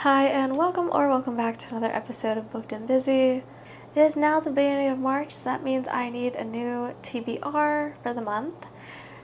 Hi and welcome or welcome back to another episode of Booked and Busy. It is now the beginning of March, so that means I need a new TBR for the month.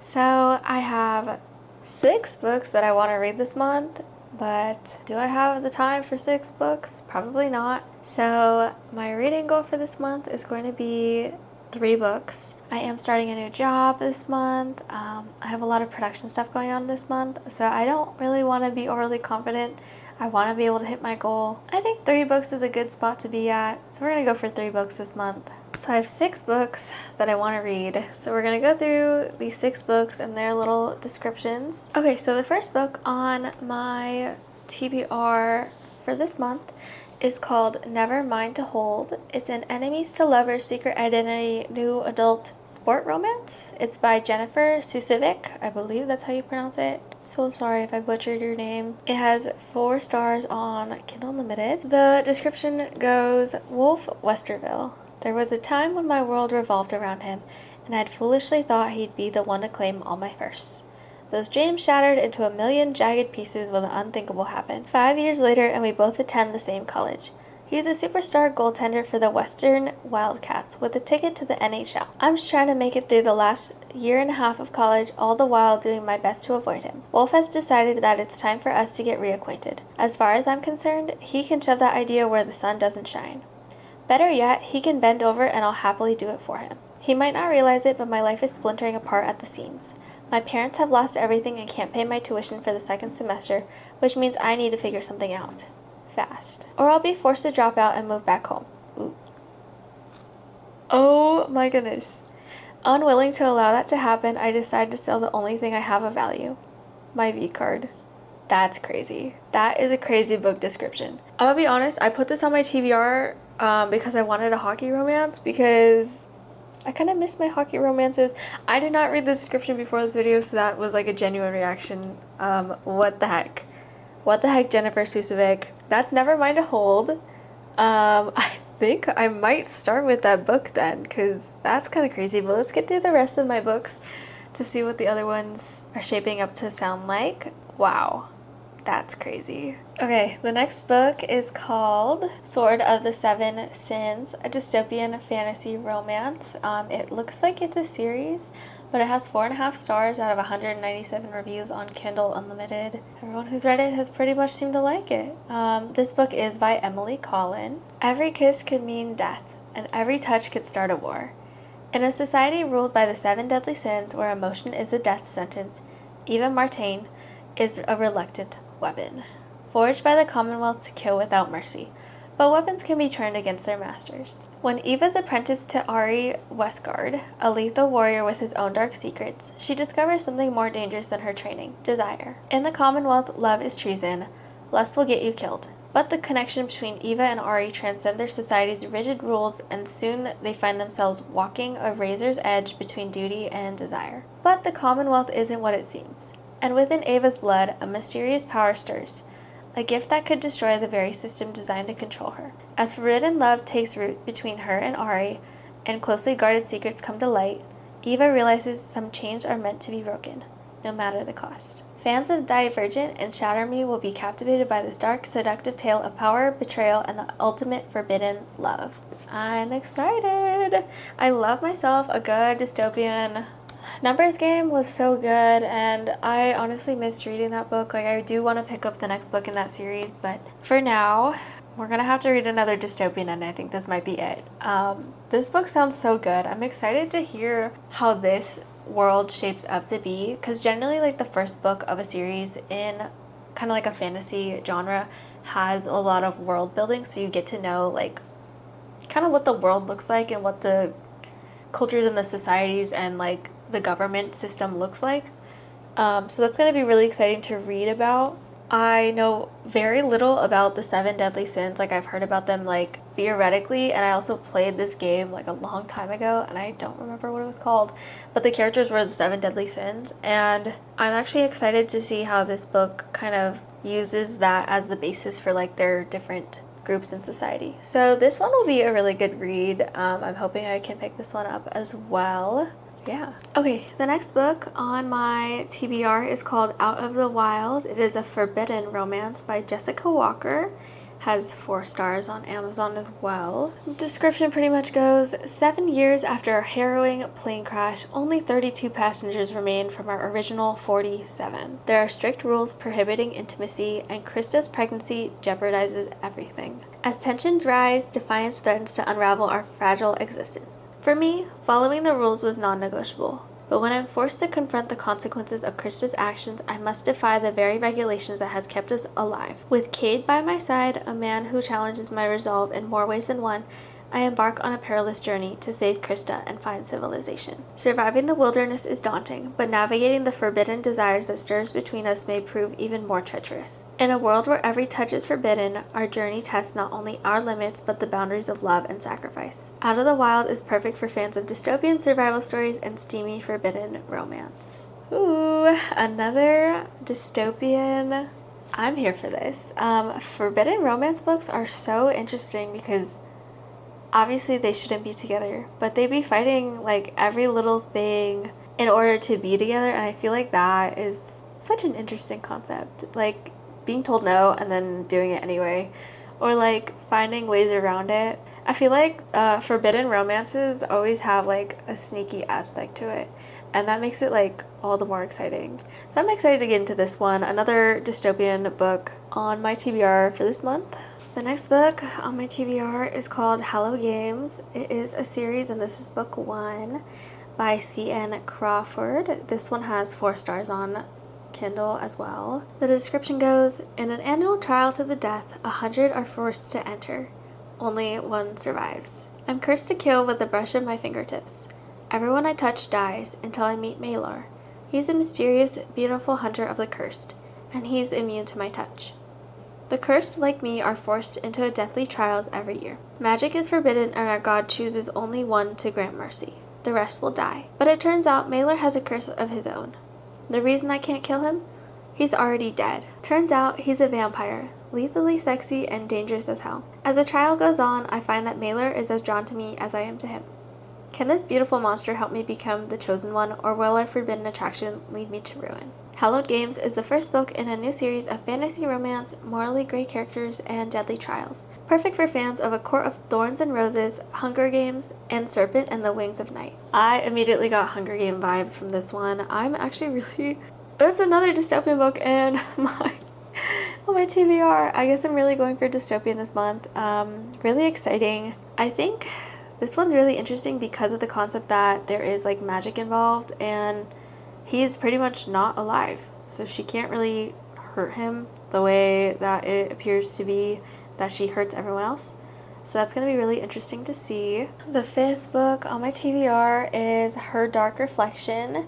So I have 6 books that I want to read this month, but do I have the time for 6 books? Probably not. So my reading goal for this month is going to be 3 books. I am starting a new job this month. I have a lot of production stuff going on this month, so I don't really want to be overly confident. I want to be able to hit my goal. I think 3 books is a good spot to be at, so we're going to go for 3 books this month. So I have 6 books that I want to read. So we're going to go through these 6 books and their little descriptions. Okay, so the first book on my TBR for this month is called Never Mind to Hold. It's an enemies to lovers secret identity new adult sport romance. It's by Jennifer Sucevic. I believe that's how you pronounce it. So sorry if I butchered your name. It has 4 stars on Kindle Unlimited. The description goes, Wolf Westerville. There was a time when my world revolved around him, and I'd foolishly thought he'd be the one to claim all my firsts. Those dreams shattered into a million jagged pieces when the unthinkable happened. 5 years later, and we both attend the same college. He's a superstar goaltender for the Western Wildcats with a ticket to the NHL. I'm just trying to make it through the last year and a half of college, all the while doing my best to avoid him. Wolf has decided that it's time for us to get reacquainted. As far as I'm concerned, he can shove that idea where the sun doesn't shine. Better yet, he can bend over and I'll happily do it for him. He might not realize it, but my life is splintering apart at the seams. My parents have lost everything and can't pay my tuition for the 2nd semester, which means I need to figure something out. Fast. Or I'll be forced to drop out and move back home. Ooh. Oh my goodness. Unwilling to allow that to happen, I decide to sell the only thing I have of value. My V card. That's crazy. That is a crazy book description. I'm gonna be honest, I put this on my TBR because I wanted a hockey romance because I kind of miss my hockey romances. I did not read the description before this video, so that was like a genuine reaction. What the heck? What the heck, Jennifer Sucevic? That's Never Mind to Hold. I think I might start with that book then, because that's kind of crazy. But let's get through the rest of my books to see what the other ones are shaping up to sound like. Wow. That's crazy. Okay, the next book is called Sword of the 7 Sins, a dystopian fantasy romance. It looks like it's a series, but it has 4.5 stars out of 197 reviews on Kindle Unlimited. Everyone who's read it has pretty much seemed to like it. This book is by Emily Colin. Every kiss could mean death, and every touch could start a war. In a society ruled by the 7 deadly sins where emotion is a death sentence, Eva Martin is a reluctant weapon, forged by the Commonwealth to kill without mercy, but weapons can be turned against their masters. When Eva's apprenticed to Ari Westgard, a lethal warrior with his own dark secrets, she discovers something more dangerous than her training: desire. In the Commonwealth, love is treason. Lust will get you killed. But the connection between Eva and Ari transcend their society's rigid rules, and soon they find themselves walking a razor's edge between duty and desire. But the Commonwealth isn't what it seems. And within Ava's blood, a mysterious power stirs, a gift that could destroy the very system designed to control her. As forbidden love takes root between her and Ari, and closely guarded secrets come to light, Eva realizes some chains are meant to be broken, no matter the cost. Fans of Divergent and Shatter Me will be captivated by this dark, seductive tale of power, betrayal, and the ultimate forbidden love. I'm excited! I love myself a good dystopian. Numbers Game was so good, and I honestly missed reading that book. Like, I do want to pick up the next book in that series, but for now, we're gonna have to read another dystopian, and I think this might be it. This book sounds so good. I'm excited to hear how this world shapes up to be, because generally, like, the first book of a series in kind of like a fantasy genre has a lot of world building, so you get to know, like, kind of what the world looks like and what the cultures and the societies and, like, the government system looks like. So that's going to be really exciting to read about. I know very little about the 7 deadly sins. Like, I've heard about them, like, theoretically, and I also played this game like a long time ago, and I don't remember what it was called, but the characters were the 7 deadly sins, and I'm actually excited to see how this book kind of uses that as the basis for, like, their different groups in society. So this one will be a really good read. I'm hoping I can pick this one up as well. yeah. Okay, the next book on my TBR is called Out of the Wild. It is a forbidden romance by Jessica Walker. Has 4 stars on Amazon as well. The description pretty much goes, 7 years after a harrowing plane crash, only 32 passengers remain from our original 47. There are strict rules prohibiting intimacy, and Krista's pregnancy jeopardizes everything. As tensions rise, defiance threatens to unravel our fragile existence. For me, following the rules was non-negotiable. But when I'm forced to confront the consequences of Krista's actions, I must defy the very regulations that has kept us alive. With Jade by my side, a man who challenges my resolve in more ways than one, I embark on a perilous journey to save Krista and find civilization. Surviving the wilderness is daunting, but navigating the forbidden desires that stirs between us may prove even more treacherous. In a world where every touch is forbidden, our journey tests not only our limits, but the boundaries of love and sacrifice. Out of the Wild is perfect for fans of dystopian survival stories and steamy forbidden romance. Ooh, another dystopian. I'm here for this. Forbidden romance books are so interesting because obviously they shouldn't be together, but they be fighting like every little thing in order to be together, and I feel like that is such an interesting concept. Like being told no and then doing it anyway, or like finding ways around it. I feel like forbidden romances always have like a sneaky aspect to it, and that makes it like all the more exciting. So I'm excited to get into this one, another dystopian book on my TBR for this month. The next book on my TBR is called Hallowed. It is a series, and this is book 1 by C.N. Crawford. This one has 4 stars on Kindle as well. The description goes, in an annual trial to the death, 100 are forced to enter. Only 1 survives. I'm cursed to kill with the brush of my fingertips. Everyone I touch dies until I meet Maylor. He's a mysterious, beautiful hunter of the cursed, and he's immune to my touch. The cursed, like me, are forced into deathly trials every year. Magic is forbidden, and our god chooses only one to grant mercy. The rest will die. But it turns out Maylor has a curse of his own. The reason I can't kill him? He's already dead. Turns out he's a vampire, lethally sexy and dangerous as hell. As the trial goes on, I find that Maylor is as drawn to me as I am to him. Can this beautiful monster help me become the chosen one, or will our forbidden attraction lead me to ruin? Hallowed Games is the first book in a new series of fantasy romance, morally gray characters, and deadly trials. Perfect for fans of A Court of Thorns and Roses, Hunger Games, and Serpent and the Wings of Night. I immediately got Hunger Game vibes from this one. I'm actually really... There's another dystopian book in my TBR. I guess I'm really going for dystopian this month. Really exciting. I think this one's really interesting because of the concept that there is like magic involved, and he's pretty much not alive, so she can't really hurt him the way that it appears to be that she hurts everyone else. So that's going to be really interesting to see. The 5th book on my TBR is Her Dark Reflection.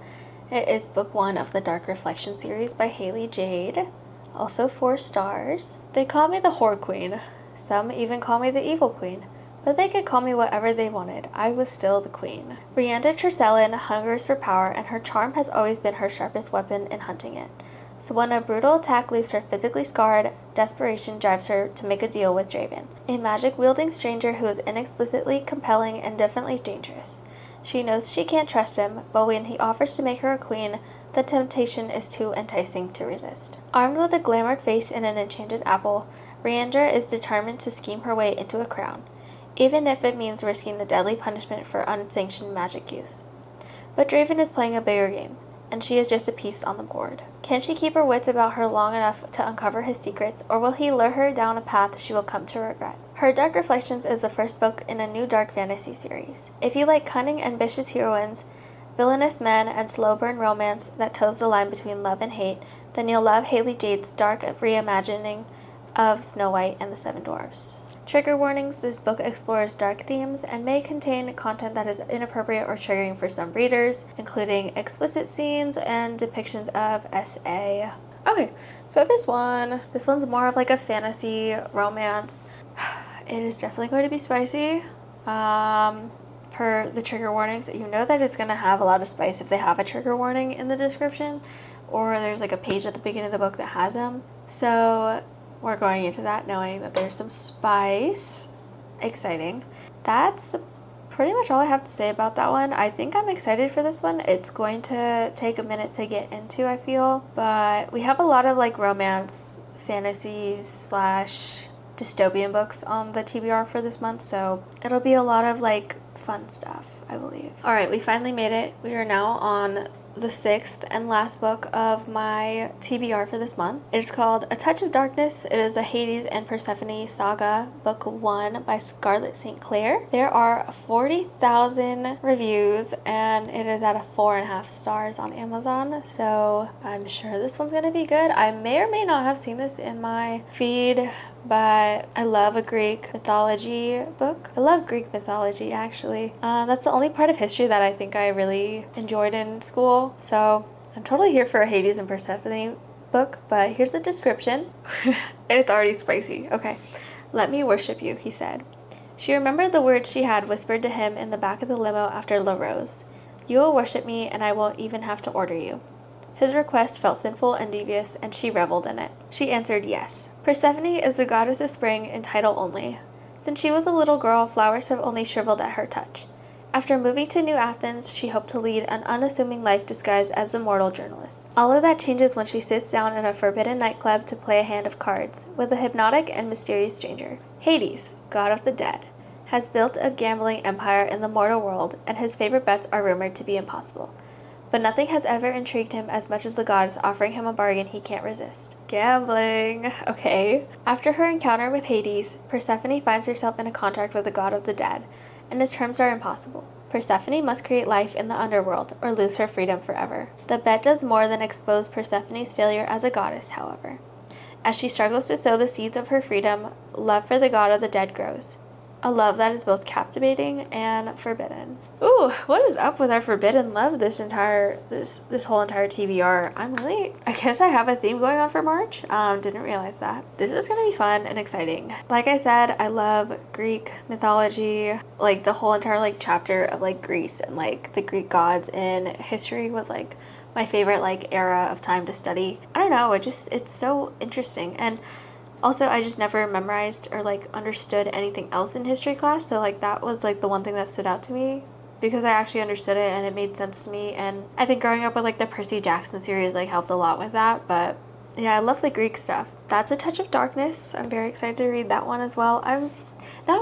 It is book 1 of the Dark Reflection series by Hailey Jade. Also 4 stars. They call me the Whore Queen. Some even call me the Evil Queen. But they could call me whatever they wanted. I was still the queen. Brianda Tresellin hungers for power, and her charm has always been her sharpest weapon in hunting it. So when a brutal attack leaves her physically scarred, desperation drives her to make a deal with Draven, a magic-wielding stranger who is inexplicably compelling and definitely dangerous. She knows she can't trust him, but when he offers to make her a queen, the temptation is too enticing to resist. Armed with a glamoured face and an enchanted apple, Brianda is determined to scheme her way into a crown, even if it means risking the deadly punishment for unsanctioned magic use. But Draven is playing a bigger game, and she is just a piece on the board. Can she keep her wits about her long enough to uncover his secrets, or will he lure her down a path she will come to regret? Her Dark Reflections is the first book in a new dark fantasy series. If you like cunning, ambitious heroines, villainous men, and slow burn romance that toes the line between love and hate, then you'll love Hailey Jade's dark reimagining of Snow White and the Seven Dwarfs. Trigger warnings: this book explores dark themes and may contain content that is inappropriate or triggering for some readers, including explicit scenes and depictions of SA. Okay, so this one's more of like a fantasy romance. It is definitely going to be spicy. Per the trigger warnings, you know that it's going to have a lot of spice if they have a trigger warning in the description, or there's like a page at the beginning of the book that has them. So we're going into that knowing that there's some spice. Exciting. That's pretty much all I have to say about that one. I think I'm excited for this one. It's going to take a minute to get into, I feel, but we have a lot of like romance, fantasies slash dystopian books on the TBR for this month, so it'll be a lot of like fun stuff, I believe. All right, we finally made it. We are now on the 6th and last book of my TBR for this month. It is called A Touch of Darkness. It is a Hades and Persephone saga, book 1 by Scarlett St. Clair. There are 40,000 reviews and it is at a 4.5 stars on Amazon, so I'm sure this one's gonna be good. I may or may not have seen this in my feed, but I love a Greek mythology book. I love Greek mythology, actually. That's the only part of history that I think I really enjoyed in school. So I'm totally here for a Hades and Persephone book, but here's the description. It's already spicy. Okay. Let me worship you, he said. She remembered the words she had whispered to him in the back of the limo after La Rose. You will worship me and I won't even have to order you. His request felt sinful and devious, and she reveled in it. She answered yes. Persephone is the goddess of spring in title only. Since she was a little girl, flowers have only shriveled at her touch. After moving to New Athens, she hoped to lead an unassuming life disguised as a mortal journalist. All of that changes when she sits down in a forbidden nightclub to play a hand of cards with a hypnotic and mysterious stranger. Hades, god of the dead, has built a gambling empire in the mortal world, and his favorite bets are rumored to be impossible. But nothing has ever intrigued him as much as the goddess offering him a bargain he can't resist. Gambling. Okay. After her encounter with Hades, Persephone finds herself in a contract with the god of the dead, and his terms are impossible. Persephone must create life in the underworld or lose her freedom forever. The bet does more than expose Persephone's failure as a goddess, however. As she struggles to sow the seeds of her freedom, love for the god of the dead grows. A love that is both captivating and forbidden. Ooh, what is up with our forbidden love this whole entire TBR? I guess I have a theme going on for March. Didn't realize that. This is gonna be fun and exciting. Like I said, I love Greek mythology. Like the whole entire like chapter of like Greece and like the Greek gods in history was like my favorite like era of time to study. I don't know, it's so interesting. And also, I just never memorized or like understood anything else in history class, so like that was like the one thing that stood out to me because I actually understood it and it made sense to me. And I think growing up with like the Percy Jackson series like helped a lot with that. But yeah, I love the Greek stuff. That's A Touch of Darkness. I'm very excited to read that one as well. I'm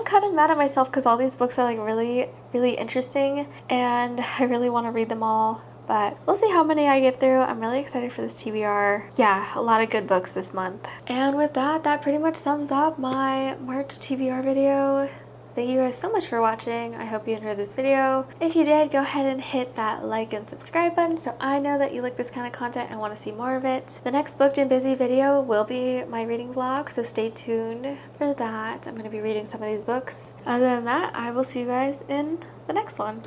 kind of mad at myself because all these books are like really, really interesting and I really want to read them all. But we'll see how many I get through. I'm really excited for this TBR. Yeah, a lot of good books this month. And with that pretty much sums up my March TBR video. Thank you guys so much for watching. I hope you enjoyed this video. If you did, go ahead and hit that like and subscribe button so I know that you like this kind of content and want to see more of it. The next Booked and Busy video will be my reading vlog, so stay tuned for that. I'm going to be reading some of these books. Other than that, I will see you guys in the next one.